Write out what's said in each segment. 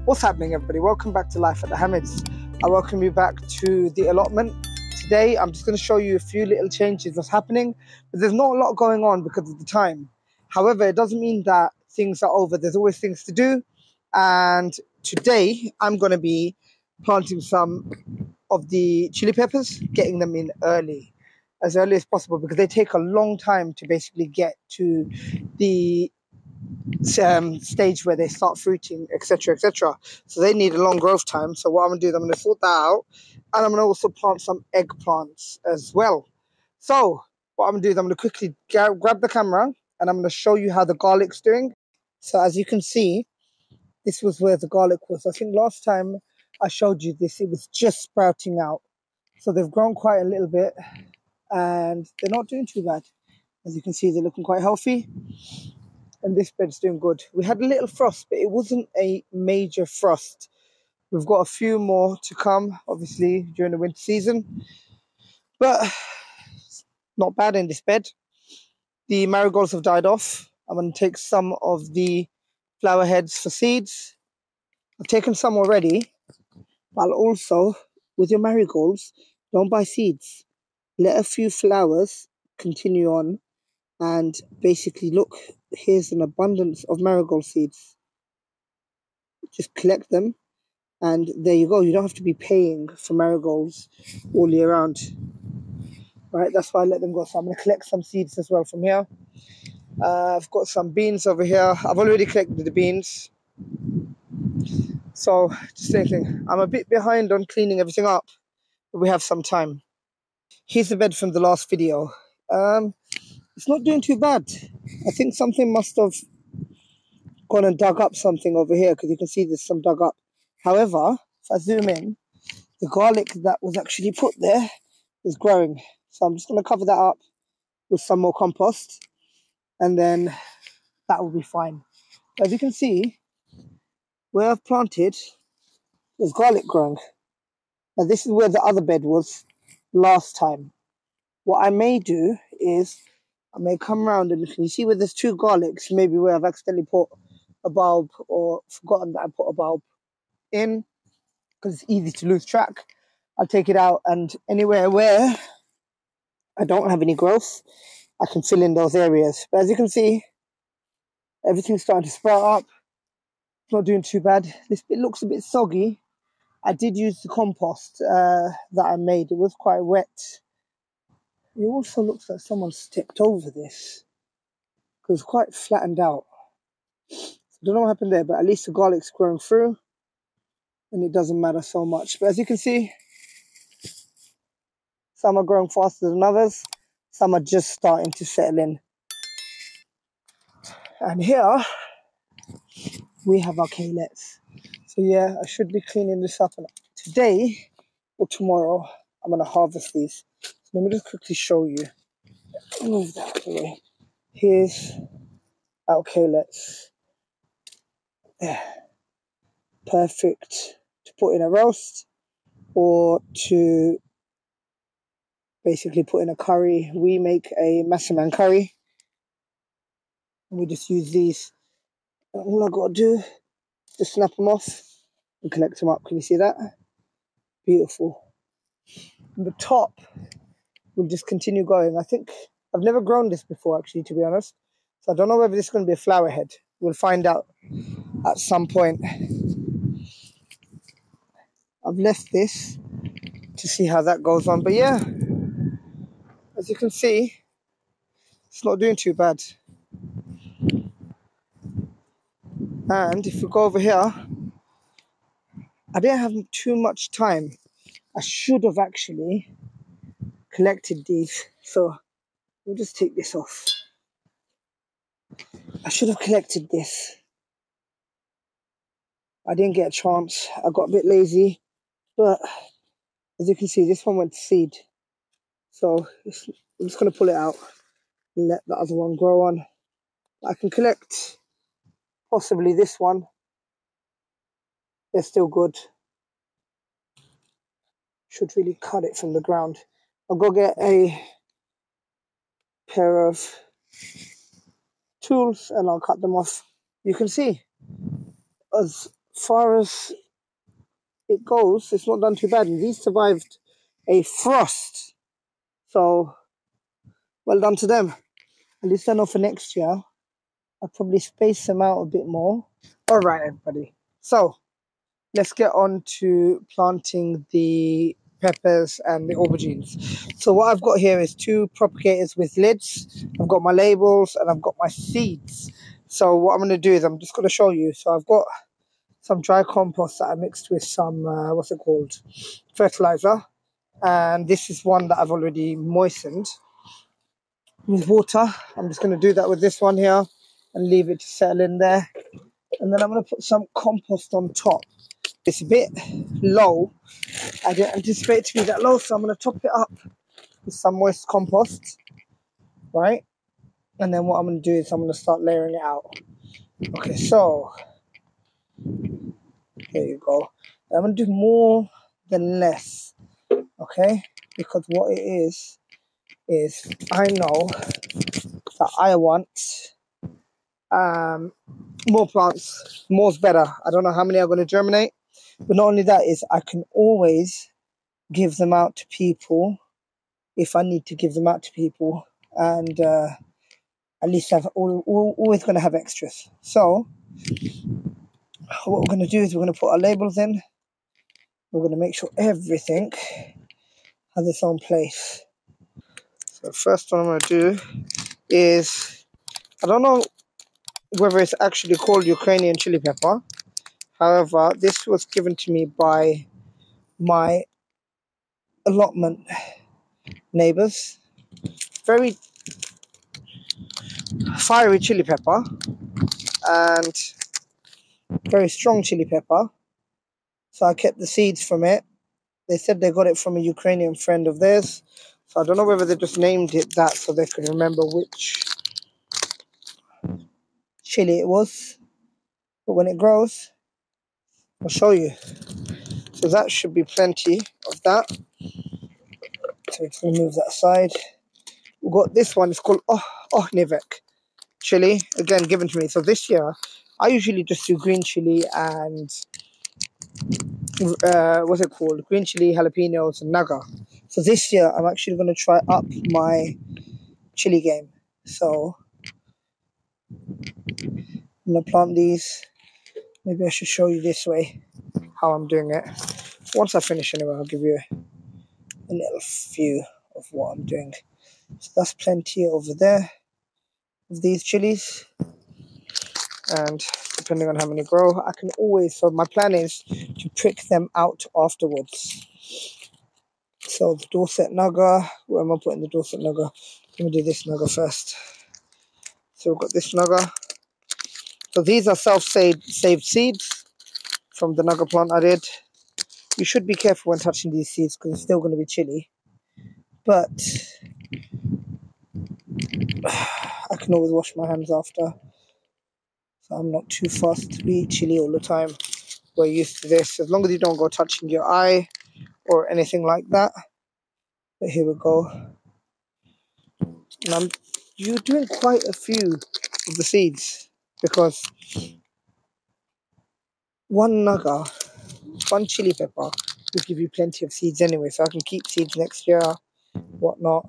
What's happening, everybody? Welcome back to Life at the Hamids. I welcome you back to the allotment. Today I'm just going to show you a few little changes that's happening, but there's not a lot going on because of the time. However, it doesn't mean that things are over. There's always things to do, and today I'm going to be planting some of the chili peppers, getting them in as early as possible, because they take a long time to basically get to the stage where they start fruiting, etc., etc. So they need a long growth time. So what I'm going to do is I'm going to sort that out, and I'm going to also plant some eggplants as well. So what I'm going to do is I'm going to quickly grab the camera, and I'm going to show you how the garlic's doing. So as you can see, this was where the garlic was. I think last time I showed you this, it was just sprouting out. So they've grown quite a little bit, and they're not doing too bad. As you can see, they're looking quite healthy. And this bed's doing good. We had a little frost, but it wasn't a major frost. We've got a few more to come, obviously, during the winter season. But not bad in this bed. The marigolds have died off. I'm going to take some of the flower heads for seeds. I've taken some already. But I'll also, with your marigolds, don't buy seeds. Let a few flowers continue on. And basically, look, here's an abundance of marigold seeds. Just collect them, and there you go. You don't have to be paying for marigolds all year round. Right, that's why I let them go. So I'm going to collect some seeds as well from here. I've got some beans over here. I've already collected the beans. So, just thinking, I'm a bit behind on cleaning everything up, but we have some time. Here's the bed from the last video. It's not doing too bad. I think something must have gone and dug up something over here, because you can see there's some dug up. However, if I zoom in, the garlic that was actually put there is growing. So I'm just going to cover that up with some more compost, and then that will be fine. But as you can see, where I've planted, there's garlic growing. Now this is where the other bed was last time. What I may do is I may come around, and you see where there's two garlics, maybe where I've accidentally put a bulb or forgotten that I put a bulb in, because it's easy to lose track. I'll take it out, and anywhere where I don't have any growth, I can fill in those areas. But as you can see, everything's starting to sprout up. It's not doing too bad. This bit looks a bit soggy. I did use the compost that I made. It was quite wet. It also looks like someone stepped over this, because it's quite flattened out. I don't know what happened there, but at least the garlic's growing through, and it doesn't matter so much. But as you can see, some are growing faster than others. Some are just starting to settle in. And here we have our calets. So yeah, I should be cleaning this up. And today or tomorrow, I'm going to harvest these. So let me just quickly show you. Move that out of the way. Here's our calets. Yeah. Perfect to put in a roast, or to basically put in a curry. We make a massaman curry, and we just use these. And all I got to do is just snap them off and collect them up. Can you see that? Beautiful. And the top will just continue going. I think I've never grown this before, actually, to be honest. So I don't know whether this is going to be a flower head. We'll find out at some point. I've left this to see how that goes on. But yeah, as you can see, it's not doing too bad. And if we go over here, I didn't have too much time. I should have actually collected these. So we'll just take this off. I should have collected this. I didn't get a chance. I got a bit lazy. But as you can see, this one went to seed. So I'm just going to pull it out and let the other one grow on. I can collect possibly this one. They're still good. Should really cut it from the ground. I'll go get a pair of tools and I'll cut them off. You can see as far as it goes, it's not done too bad. And these survived a frost. So, well done to them. At least I know for next year, I'll probably space them out a bit more. All right, everybody. So, let's get on to planting the peppers and the aubergines. So what I've got here is 2 propagators with lids. I've got my labels and I've got my seeds. So what I'm going to do is I'm just going to show you. So I've got some dry compost that I mixed with some, fertilizer. And this is one that I've already moistened with water. I'm just going to do that with this one here and leave it to settle in there. And then I'm going to put some compost on top. It's a bit low. I didn't anticipate it to be that low, so I'm going to top it up with some moist compost, right? And then what I'm going to do is I'm going to start layering it out. Okay, so here you go. I'm going to do more than less, okay? Because what it is I know that I want more plants. More's better. I don't know how many are going to germinate, but not only that is I can always give them out to people if I need to give them out to people, and at least I've always going to have extras. So what we're going to do is we're going to put our labels in. We're going to make sure everything has its own place. So the first one I'm going to do is, I don't know whether it's actually called Ukrainian chili pepper. However, this was given to me by my allotment neighbors. Very fiery chili pepper and very strong chili pepper. So I kept the seeds from it. They said they got it from a Ukrainian friend of theirs. So I don't know whether they just named it that so they could remember which chili it was. But when it grows, I'll show you. So that should be plenty of that. So let's move that aside. We've got this one. It's called Ohnivek chili. Again, given to me. So this year, I usually just do green chili and what's it called? Green chili, jalapenos, and naga. So this year, I'm actually going to try up my chili game. So I'm going to plant these. Maybe I should show you this way how I'm doing it. Once I finish anyway, I'll give you a little view of what I'm doing. So that's plenty over there of these chilies. And depending on how many grow, I can always, so my plan is to prick them out afterwards. So the Dorset Naga, where am I putting the Dorset Naga? Let me do this Naga first. So we've got this Naga. So these are saved seeds from the Naga plant I did. You should be careful when touching these seeds because it's still going to be chilly. But I can always wash my hands after. So I'm not too fast to be chilly all the time. We're used to this. As long as you don't go touching your eye or anything like that. But here we go. And you're doing quite a few of the seeds because one Naga, one chili pepper will give you plenty of seeds anyway. So I can keep seeds next year, whatnot.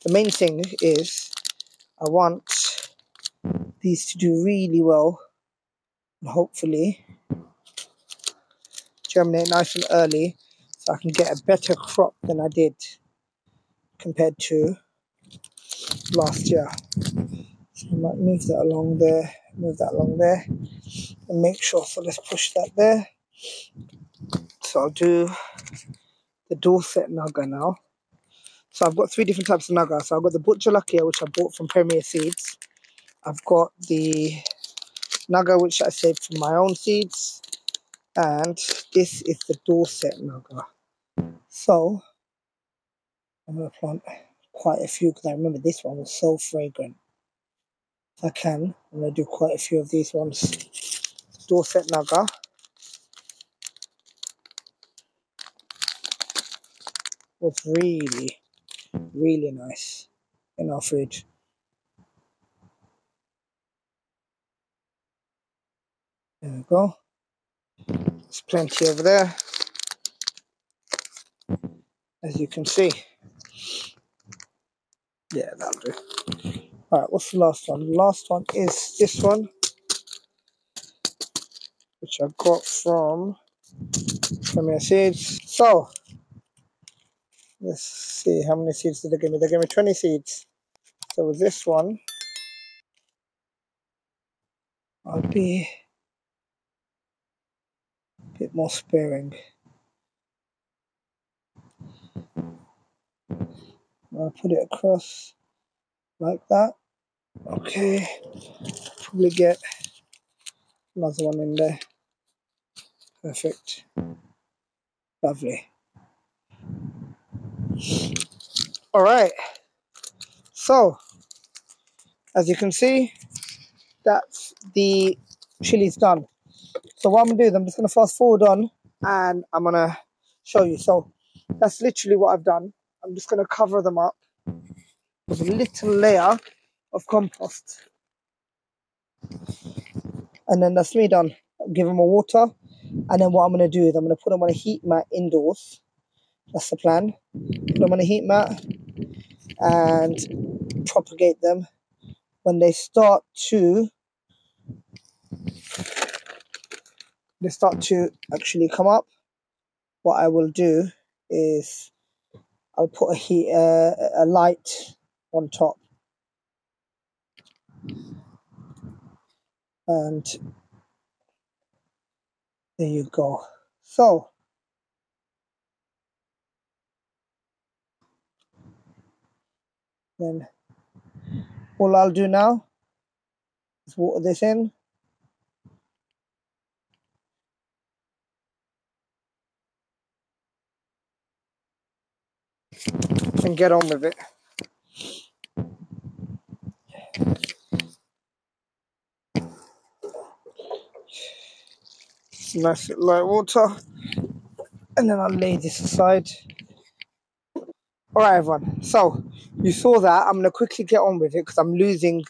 The main thing is I want these to do really well and hopefully germinate nice and early so I can get a better crop than I did compared to last year. So I might move that along there, and make sure. So let's push that there. So I'll do the Dorset Naga now. So I've got 3 different types of Naga. So I've got the Butchalakia, which I bought from Premier Seeds. I've got the Naga, which I saved from my own seeds. And this is the Dorset Naga. So I'm going to plant quite a few because I remember this one was so fragrant. If I can, I'm going to do quite a few of these ones. Dorset Naga. Was really, really nice in our fridge. There we go. There's plenty over there, as you can see. Yeah, that'll do. Alright, what's the last one? The last one is this one, which I got from Premier Seeds. So, let's see, how many seeds did they give me? They gave me 20 seeds. So with this one, I'll be a bit more sparing. I'll put it across like that. Okay, probably get another one in there. Perfect. Lovely. Alright, so as you can see, that's the chilies done. So what I'm gonna do is I'm just gonna fast forward on and I'm gonna show you. So that's literally what I've done. I'm just gonna cover them up with a little layer of compost, and then that's me done. I'll give them a water, and then what I'm gonna do is I'm gonna put them on a heat mat indoors. That's the plan. Put them on a heat mat and propagate them. When they start to actually come up, what I will do is I'll put a light on top, and there you go. So then all I'll do now is water this in. And get on with it. Nice light water, and then I'll lay this aside. Alright everyone, so you saw that. I'm going to quickly get on with it because I'm losing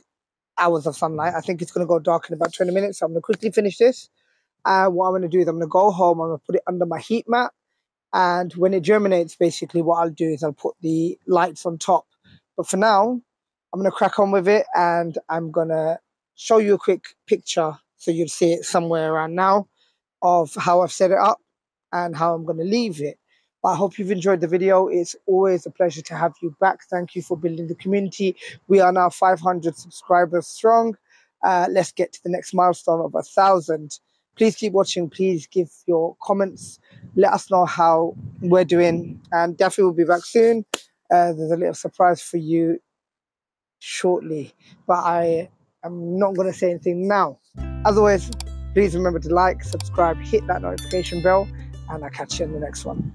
hours of sunlight. I think it's going to go dark in about 20 minutes, so I'm going to quickly finish this. What I'm going to do is I'm going to go home, I'm going to put it under my heat mat, and when it germinates, basically what I'll do is I'll put the lights on top. But for now, I'm going to crack on with it, and I'm going to show you a quick picture so you'll see it somewhere around now of how I've set it up and how I'm going to leave it. But I hope you've enjoyed the video. It's always a pleasure to have you back. Thank you for building the community. We are now 500 subscribers strong. Let's get to the next milestone of 1,000. Please keep watching. Please give your comments. Let us know how we're doing. And Daffy will be back soon. There's a little surprise for you shortly. But I am not going to say anything now. As always, please remember to like, subscribe, hit that notification bell, and I'll catch you in the next one.